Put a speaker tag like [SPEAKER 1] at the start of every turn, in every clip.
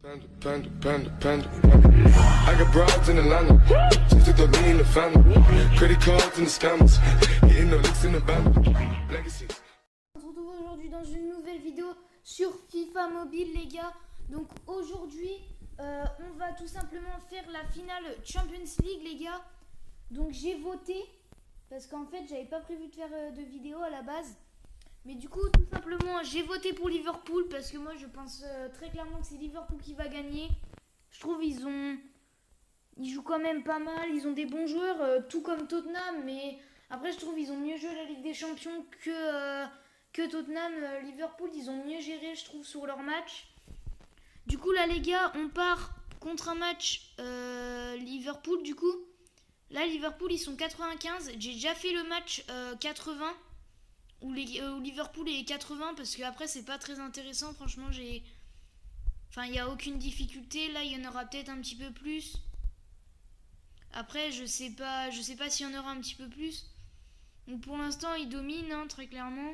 [SPEAKER 1] Panda, panda, panda. I got broads in Atlanta. Just took the lean in the family. Credit cards and the scammers. Hitting the licks in the band. Legacies.
[SPEAKER 2] On se retrouve aujourd'hui dans une nouvelle vidéo sur FIFA Mobile, les gars. Donc aujourd'hui, on va tout simplement faire la finale Champions League, les gars. Donc j'ai voté parce qu'en fait, j'avais pas prévu de faire de vidéo à la base. Mais du coup, tout simplement, j'ai voté pour Liverpool parce que moi, je pense très clairement que c'est Liverpool qui va gagner. Je trouve ils jouent quand même pas mal. Ils ont des bons joueurs, tout comme Tottenham. Mais après, je trouve ils ont mieux joué la Ligue des Champions que Tottenham. Liverpool, ils ont mieux géré, je trouve, sur leur match. Du coup, là, les gars, on part contre un match Liverpool, du coup. Là, Liverpool, ils sont 95. J'ai déjà fait le match 80. Où Liverpool est 80 parce qu'après c'est pas très intéressant, franchement il n'y a aucune difficulté. Là il y en aura peut-être un petit peu plus. Après je sais pas s'il y en aura un petit peu plus. Donc pour l'instant ils dominent, hein, très clairement.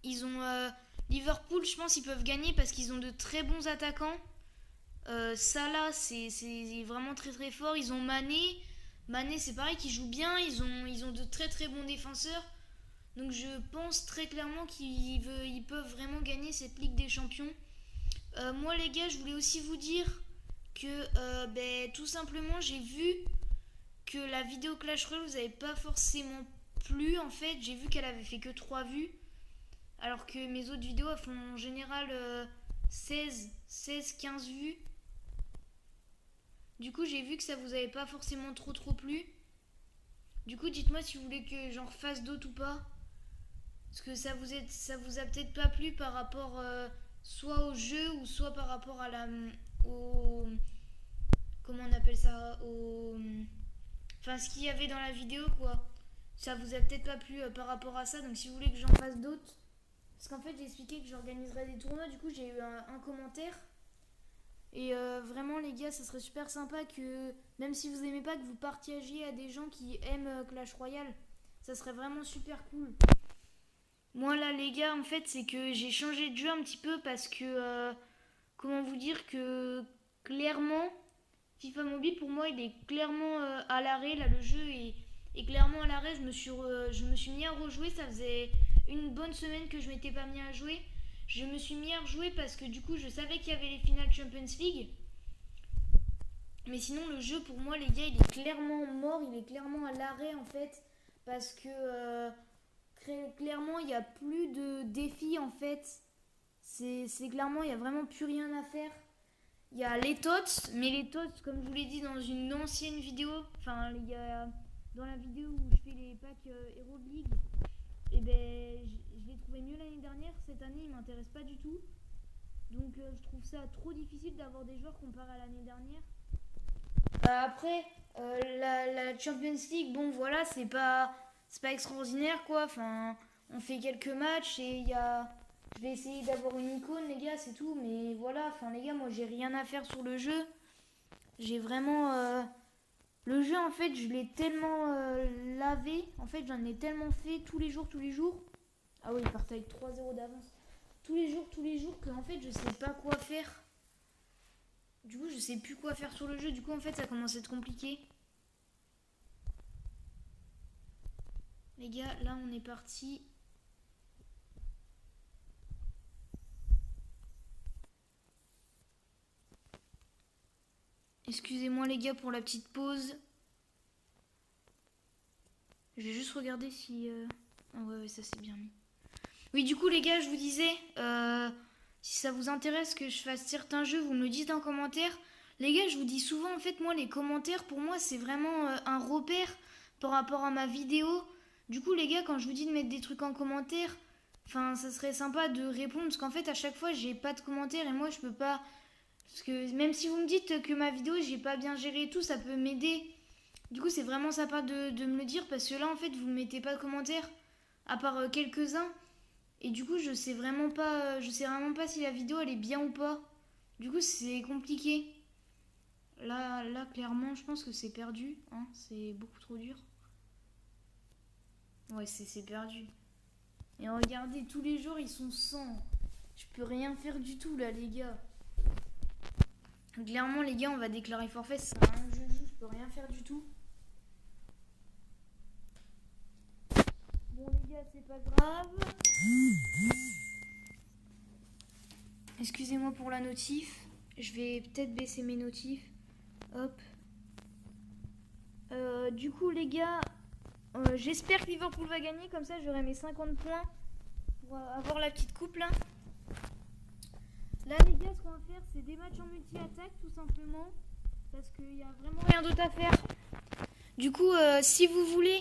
[SPEAKER 2] Ils ont Liverpool, je pense qu'ils peuvent gagner parce qu'ils ont de très bons attaquants. Salah c'est vraiment très très fort. Ils ont Mané c'est pareil, qui joue bien. Ils ont de très très bons défenseurs. Donc je pense très clairement qu'ils peuvent vraiment gagner cette Ligue des Champions. Moi les gars, je voulais aussi vous dire que tout simplement j'ai vu que la vidéo Clash Royale vous avait pas forcément plu. En fait j'ai vu qu'elle avait fait que 3 vues. Alors que mes autres vidéos elles font en général 16-15 vues. Du coup j'ai vu que ça vous avait pas forcément trop plu. Du coup dites-moi si vous voulez que j'en refasse d'autres ou pas. Parce que ça vous a peut-être pas plu par rapport soit au jeu ou soit par rapport à comment on appelle ça, enfin ce qu'il y avait dans la vidéo quoi. Ça vous a peut-être pas plu par rapport à ça. Donc si vous voulez que j'en fasse d'autres, parce qu'en fait j'ai expliqué que j'organiserais des tournois. Du coup j'ai eu un commentaire. Et vraiment les gars, ça serait super sympa que, même si vous aimez pas, que vous partagiez à des gens qui aiment Clash Royale. Ça serait vraiment super cool. Moi là les gars, en fait c'est que j'ai changé de jeu un petit peu parce que comment vous dire que clairement FIFA Mobile pour moi il est clairement à l'arrêt. Là le jeu est clairement à l'arrêt. Je me suis mis à rejouer. Ça faisait une bonne semaine que je m'étais pas mis à jouer. Je me suis mis à rejouer parce que du coup je savais qu'il y avait les finales Champions League. Mais sinon le jeu pour moi les gars il est clairement mort. Il est clairement à l'arrêt en fait. Parce que clairement il n'y a plus de défis en fait. C'est clairement il n'y a vraiment plus rien à faire. Il y a les tots, mais les tots comme je vous l'ai dit dans une ancienne vidéo, enfin il y a dans la vidéo où je fais les packs Hero de League, et je l'ai trouvé mieux l'année dernière. Cette année il m'intéresse pas du tout. Donc je trouve ça trop difficile d'avoir des joueurs comparés à l'année dernière. Après la Champions League, bon voilà, c'est pas extraordinaire quoi. Enfin, on fait quelques matchs et je vais essayer d'avoir une icône les gars, c'est tout. Mais voilà, enfin les gars, moi j'ai rien à faire sur le jeu. J'ai vraiment le jeu en fait, je l'ai tellement lavé. En fait, j'en ai tellement fait tous les jours. Ah oui, ils partent avec 3-0 d'avance. Tous les jours que en fait, je sais pas quoi faire. Du coup, je sais plus quoi faire sur le jeu. Du coup, en fait, ça commence à être compliqué. Les gars, là, on est parti. Excusez-moi, les gars, pour la petite pause. Je vais juste regarder si... Ah ouais, ça c'est bien mis. Oui, du coup, les gars, je vous disais... si ça vous intéresse que je fasse certains jeux, vous me le dites en commentaire. Les gars, je vous dis souvent, en fait, moi, les commentaires, pour moi, c'est vraiment un repère par rapport à ma vidéo. Du coup, les gars, quand je vous dis de mettre des trucs en commentaire, enfin, ça serait sympa de répondre. Parce qu'en fait, à chaque fois, j'ai pas de commentaires et moi, je peux pas... Parce que même si vous me dites que ma vidéo, j'ai pas bien géré et tout, ça peut m'aider. Du coup, c'est vraiment sympa de me le dire parce que là, en fait, vous mettez pas de commentaires, à part quelques-uns. Et du coup, je sais vraiment pas si la vidéo elle est bien ou pas. Du coup, c'est compliqué. Là, clairement, je pense que c'est perdu. Hein, c'est beaucoup trop dur. Ouais, c'est perdu. Et regardez, tous les jours, ils sont 100. Je peux rien faire du tout là les gars. Clairement les gars on va déclarer forfait, ça sert à rien que je joue, je peux rien faire du tout. Bon les gars c'est pas grave. Excusez-moi pour la notif. Je vais peut-être baisser mes notifs. Hop. Du coup les gars, j'espère que Liverpool va gagner, comme ça j'aurai mes 50 points pour avoir la petite coupe là. Là les gars ce qu'on va faire c'est des matchs en multi-attaque tout simplement. Parce qu'il n'y a vraiment rien d'autre à faire. Du coup si vous voulez,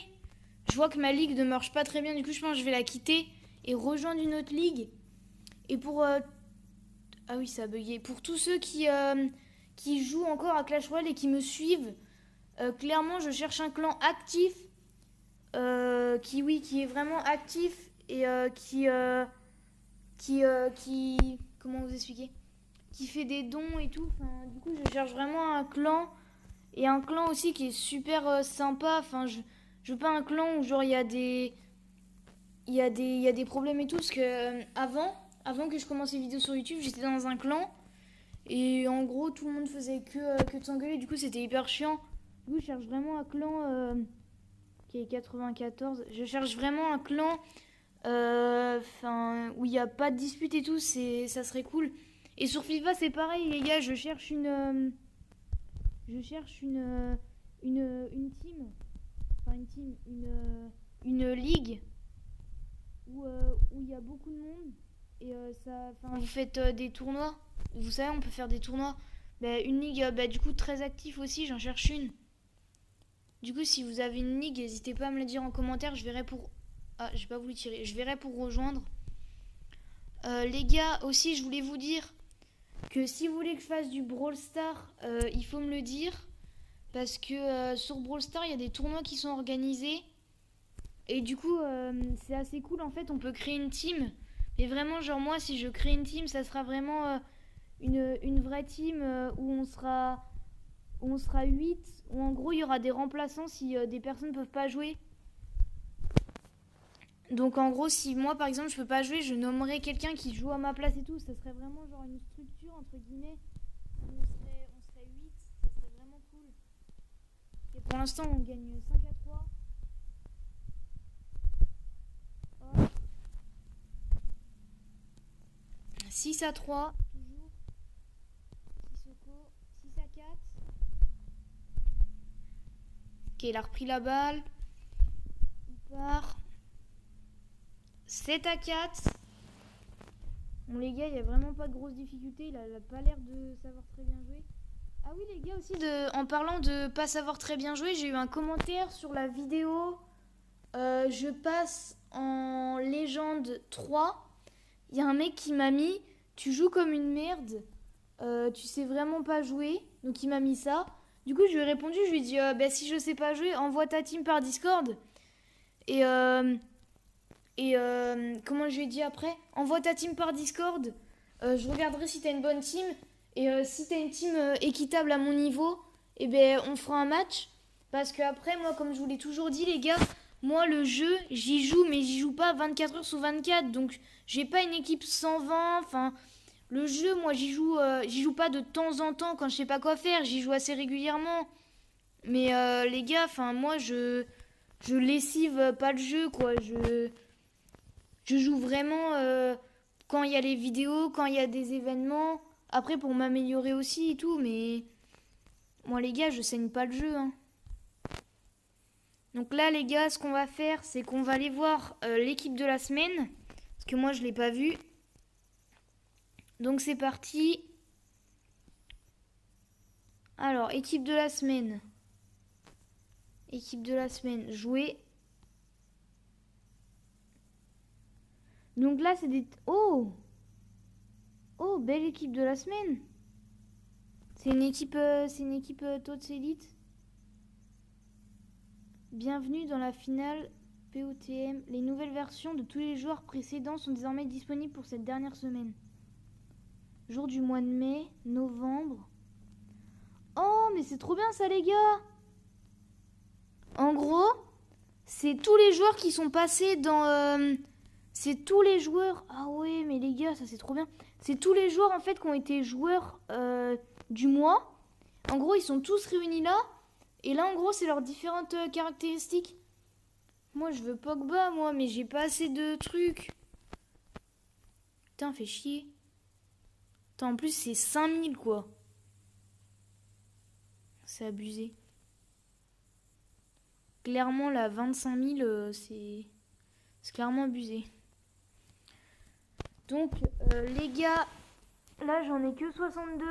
[SPEAKER 2] je vois que ma ligue ne marche pas très bien, du coup je pense que je vais la quitter et rejoindre une autre ligue. Et pour... Ah oui ça a bugué. Pour tous ceux qui jouent encore à Clash Royale et qui me suivent, clairement je cherche un clan actif. Qui est vraiment actif et comment vous expliquer, qui fait des dons et tout. Enfin, du coup je cherche vraiment un clan et un clan aussi qui est super sympa. Enfin je veux pas un clan où genre il y a des problèmes et tout, parce que avant que je commence les vidéos sur YouTube j'étais dans un clan et en gros tout le monde faisait que de s'engueuler, du coup c'était hyper chiant. Du coup je cherche vraiment un clan qui est 94. Je cherche vraiment un clan où il n'y a pas de dispute et tout, ça serait cool. Et sur FIFA c'est pareil les gars, je cherche une team, une ligue où il y a beaucoup de monde et vous faites des tournois. Vous savez on peut faire des tournois. Une ligue du coup très active aussi, j'en cherche une. Du coup, si vous avez une ligue, n'hésitez pas à me le dire en commentaire. Je verrai pour... Ah, j'ai pas voulu tirer. Je verrai pour rejoindre. Les gars, aussi, je voulais vous dire que si vous voulez que je fasse du Brawl Stars, il faut me le dire. Parce que sur Brawl Stars, il y a des tournois qui sont organisés. Et du coup, c'est assez cool. En fait, on peut créer une team. Mais vraiment, genre moi, si je crée une team, ça sera vraiment une vraie team où on sera 8, où en gros il y aura des remplaçants si des personnes ne peuvent pas jouer. Donc en gros si moi par exemple je peux pas jouer, je nommerai quelqu'un qui joue à ma place et tout. Ça serait vraiment genre une structure entre guillemets où on serait 8, ça serait vraiment cool. Et pour l'instant on gagne 5-3. 6-3 toujours. Sissoko 6-4. Ok, il a repris la balle. Il part. 7-4. Bon les gars, il n'y a vraiment pas de grosses difficultés. Il a pas l'air de savoir très bien jouer. Ah oui les gars aussi, en parlant de pas savoir très bien jouer, j'ai eu un commentaire sur la vidéo. Je passe en légende 3. Il y a un mec qui m'a mis « Tu joues comme une merde. Tu sais vraiment pas jouer. » Donc il m'a mis ça. Du coup, je lui ai répondu, je lui ai dit si je sais pas jouer, envoie ta team par Discord. Et comment je lui ai dit après, envoie ta team par Discord. Je regarderai si t'as une bonne team. Et si t'as une team équitable à mon niveau, on fera un match. Parce que après, moi, comme je vous l'ai toujours dit, les gars, moi, le jeu, j'y joue, mais j'y joue pas 24 heures sur 24. Donc, j'ai pas une équipe 120. Enfin... Le jeu, moi, j'y joue pas de temps en temps quand je sais pas quoi faire. J'y joue assez régulièrement. Mais les gars, moi, je lessive pas le jeu, quoi. Je joue vraiment quand il y a les vidéos, quand il y a des événements. Après, pour m'améliorer aussi et tout. Mais moi, les gars, je saigne pas le jeu. Hein. Donc là, les gars, ce qu'on va faire, c'est qu'on va aller voir l'équipe de la semaine. Parce que moi, je l'ai pas vue. Donc c'est parti. Alors, équipe de la semaine. Équipe de la semaine, jouer. Donc là, c'est des... Oh! Oh, belle équipe de la semaine. C'est une équipe TOTS Elite. Bienvenue dans la finale POTM. Les nouvelles versions de tous les joueurs précédents sont désormais disponibles pour cette dernière semaine. Jour du mois de mai, novembre. Oh, mais c'est trop bien ça, les gars. En gros, c'est tous les joueurs qui sont passés dans... C'est tous les joueurs. Ah ouais, mais les gars, ça c'est trop bien. C'est tous les joueurs en fait qui ont été joueurs du mois. En gros, ils sont tous réunis là. Et là, en gros, c'est leurs différentes caractéristiques. Moi, je veux Pogba, moi, mais j'ai pas assez de trucs. Putain, fait chier. Putain, en plus, c'est 5000, quoi. C'est abusé. Clairement, là, 25 000, c'est clairement abusé. Donc, les gars, là, j'en ai que 62.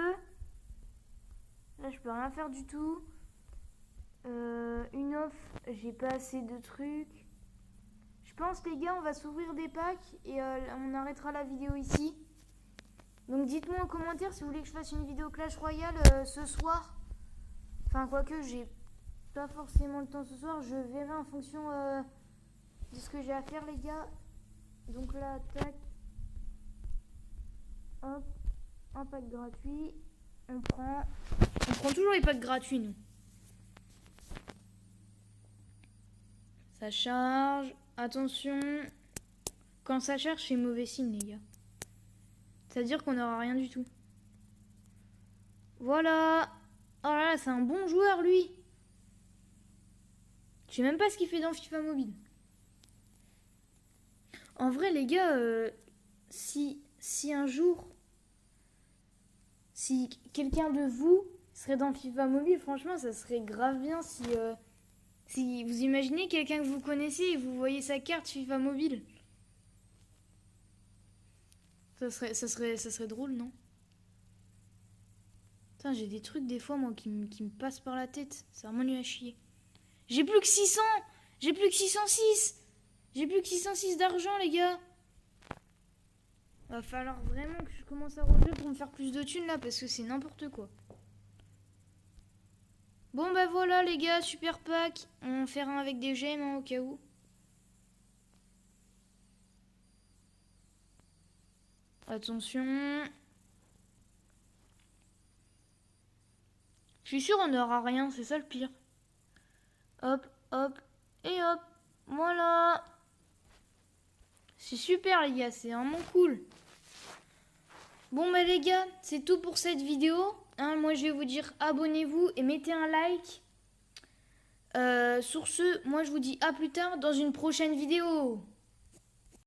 [SPEAKER 2] Là, je peux rien faire du tout. Une offre, j'ai pas assez de trucs. Je pense, les gars, on va s'ouvrir des packs et on arrêtera la vidéo ici. Donc, dites-moi en commentaire si vous voulez que je fasse une vidéo Clash Royale ce soir. Enfin, quoique, j'ai pas forcément le temps ce soir. Je verrai en fonction de ce que j'ai à faire, les gars. Donc là, tac. Hop. Un pack gratuit. On prend toujours les packs gratuits, nous. Ça charge. Attention. Quand ça charge, c'est mauvais signe, les gars. C'est-à-dire qu'on n'aura rien du tout. Voilà. Oh là là, c'est un bon joueur, lui. Je sais même pas ce qu'il fait dans FIFA Mobile. En vrai, les gars, si un jour, si quelqu'un de vous serait dans FIFA Mobile, franchement, ça serait grave bien si vous imaginez quelqu'un que vous connaissez et vous voyez sa carte FIFA Mobile. Ça serait drôle, non? Putain, j'ai des trucs des fois, moi, qui me passent par la tête. C'est vraiment nul à chier. J'ai plus que 600. J'ai plus que 606. J'ai plus que 606 d'argent, les gars. Va falloir vraiment que je commence à rejouer pour me faire plus de thunes, là, parce que c'est n'importe quoi. Bon, bah voilà, les gars, super pack. On fait un avec des gemmes, hein, au cas où. Attention. Je suis sûre on n'aura rien, c'est ça le pire. Hop, hop, et hop. Voilà. C'est super, les gars, c'est vraiment cool. Bon, bah les gars, c'est tout pour cette vidéo. Hein, moi, je vais vous dire abonnez-vous et mettez un like. Sur ce, moi, je vous dis à plus tard dans une prochaine vidéo.